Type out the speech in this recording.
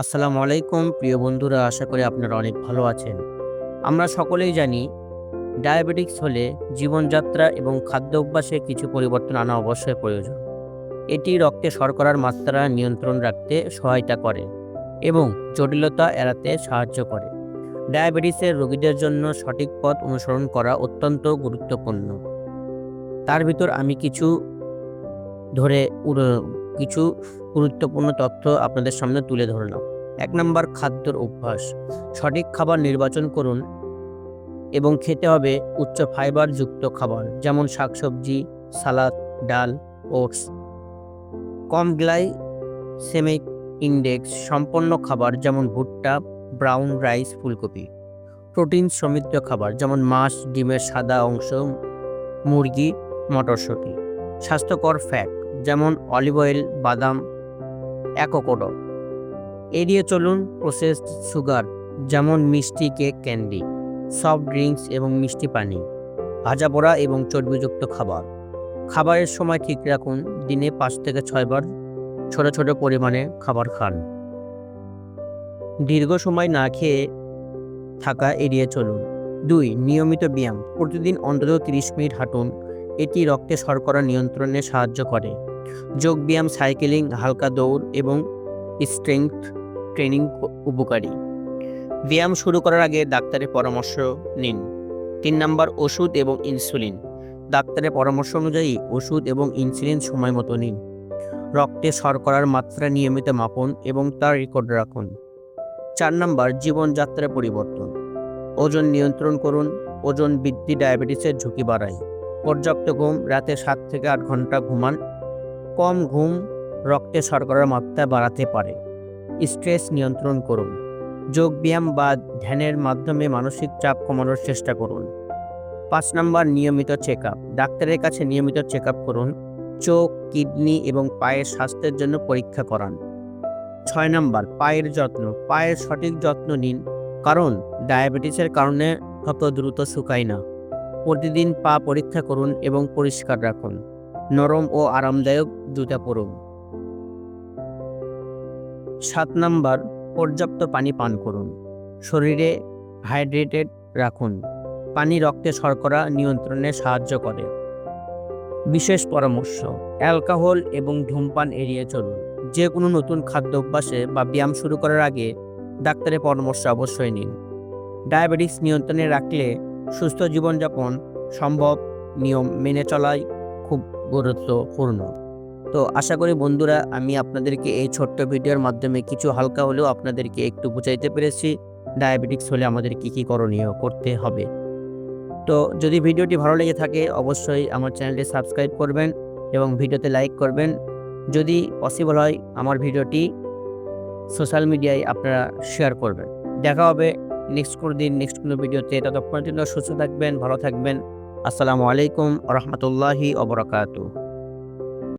আসসালামু আলাইকুম প্রিয় বন্ধুরা, আশা করি আপনারা অনেক ভালো আছেন। আমরা সকলেই জানি ডায়াবেটিকস হলে জীবনযাত্রা এবং খাদ্য অভ্যাসে কিছু পরিবর্তন আনা অবশ্যই প্রয়োজন। এটি রক্তে শর্করার মাত্রা নিয়ন্ত্রণ রাখতে সহায়তা করে এবং জটিলতা এড়াতে সাহায্য করে। ডায়াবেটিসের রোগীদের জন্য সঠিক পথ অনুসরণ করা অত্যন্ত গুরুত্বপূর্ণ। তার ভিতর আমি ধরে কিছু গুরুত্বপূর্ণ তথ্য আপনাদের সামনে তুলে ধরলাম। ১ নাম্বার, খাদ্যর অভ্যাস। সঠিক খাবার নির্বাচন করুন এবং খেতে হবে উচ্চ ফাইবার যুক্ত খাবার, যেমন শাকসবজি, সালাদ, ডাল, ওটস। কম গ্লাইসেমিক ইনডেক্স সম্পন্ন খাবার, যেমন ভুট্টা, ব্রাউন রাইস, ফুলকপি। প্রোটিন সমৃদ্ধ খাবার, যেমন মাছ, ডিমের সাদা অংশ, মুরগি, মটরশুঁটি। স্বাস্থ্যকর ফ্যাট, যেমন অলিভ অয়েল, বাদাম, অ্যাভোকাডো। এড়িয়ে চলুন প্রসেসড সুগার, যেমন মিষ্টি, কেক, ক্যান্ডি, সফট ড্রিঙ্কস এবং মিষ্টি পানি। ভাজা পোড়া এবং চর্বিযুক্ত খাবার। খাবারের সময় ঠিক রাখুন, দিনে ৫ থেকে ৬ বার ছোট ছোট পরিমাণে খাবার খান। দীর্ঘ সময় না খেয়ে থাকা এড়িয়ে চলুন। ২. নিয়মিত ব্যায়াম। প্রতিদিন অন্তত ৩০ মিনিট হাঁটুন। এটি রক্তে শর্করা নিয়ন্ত্রণে সাহায্য করে। যোগ ব্যায়াম, সাইকেলিং, হালকা দৌড় এবং স্ট্রেংথ ট্রেনিং উপকারী। ব্যায়াম শুরু করার আগে ডাক্তারের পরামর্শ নিন। ৩ নাম্বার, ওষুধ এবং ইনসুলিন। ডাক্তারের পরামর্শ অনুযায়ী ওষুধ এবং ইনসুলিন সময় মতো নিন। রক্তে শর্করার মাত্রা নিয়মিত মাপুন এবং তার রেকর্ড রাখুন। ৪ নাম্বার, জীবনযাত্রা পরিবর্তন। ওজন নিয়ন্ত্রণ করুন। ওজন বৃদ্ধি ডায়াবেটিসের ঝুঁকি বাড়ায়। পর্যাপ্ত ঘুম, রাতে ৭ থেকে ৮ ঘন্টা ঘুমান। কম ঘুম রক্তে শর্করার মাত্রা বাড়াতে পারে। স্ট্রেস নিয়ন্ত্রণ করুন। যোগ ব্যায়াম বা ধ্যানের মাধ্যমে মানসিক চাপ কমানোর চেষ্টা করুন। ৫ নাম্বার, নিয়মিত চেক আপ। ডাক্তারের কাছে নিয়মিত চেক আপ করুন। চোখ, কিডনি এবং পায়ের স্বাস্থ্যের জন্য পরীক্ষা করান। ৬ নাম্বার, পায়ের যত্ন। পায়ের সঠিক যত্ন নিন, কারণ ডায়াবেটিসের কারণে ক্ষত দ্রুত শুকায় না। প্রতিদিন পা পরীক্ষা করুন এবং পরিষ্কার রাখুন। নরম ও আরামদায়ক জুতা পরুন। ৭ নাম্বার, পর্যাপ্ত পানি পান করুন। শরীরে হাইড্রেটেড রাখুন। পানি রক্তে শর্করা নিয়ন্ত্রণে সাহায্য করে। বিশেষ পরামর্শ: অ্যালকোহল এবং ধূমপান এড়িয়ে চলুন। যে কোনো নতুন খাদ্য অভ্যাসে বা ব্যায়াম শুরু করার আগে ডাক্তারের পরামর্শ অবশ্যই নিন। ডায়াবেটিস নিয়ন্ত্রণে রাখলে সুস্থ জীবনযাপন সম্ভব। নিয়ম মেনে চলাই খুব গুরুত্বপূর্ণ। তো আশা করি বন্ধুরা, আমি আপনাদেরকে এই ছোট্ট ভিডিওর মাধ্যমে কিছু হালকা হলেও আপনাদেরকে একটু বুঝাইতে পেরেছি ডায়াবেটিক্স হলে আমাদের কি করণীয় করতে হবে। তো যদি ভিডিওটি ভালো লেগে থাকে অবশ্যই আমার চ্যানেলটি সাবস্ক্রাইব করবেন এবং ভিডিওতে লাইক করবেন। যদি পসিবল হয় আমার ভিডিওটি সোশ্যাল মিডিয়ায় আপনারা শেয়ার করবেন। দেখা হবে নেক্সট কোনো ভিডিওতে। ততক্ষণ পর্যন্ত সুস্থ থাকবেন, ভালো থাকবেন। আসসালামু আলাইকুম ওয়া রাহমাতুল্লাহি ওয়া বারাকাতুহু।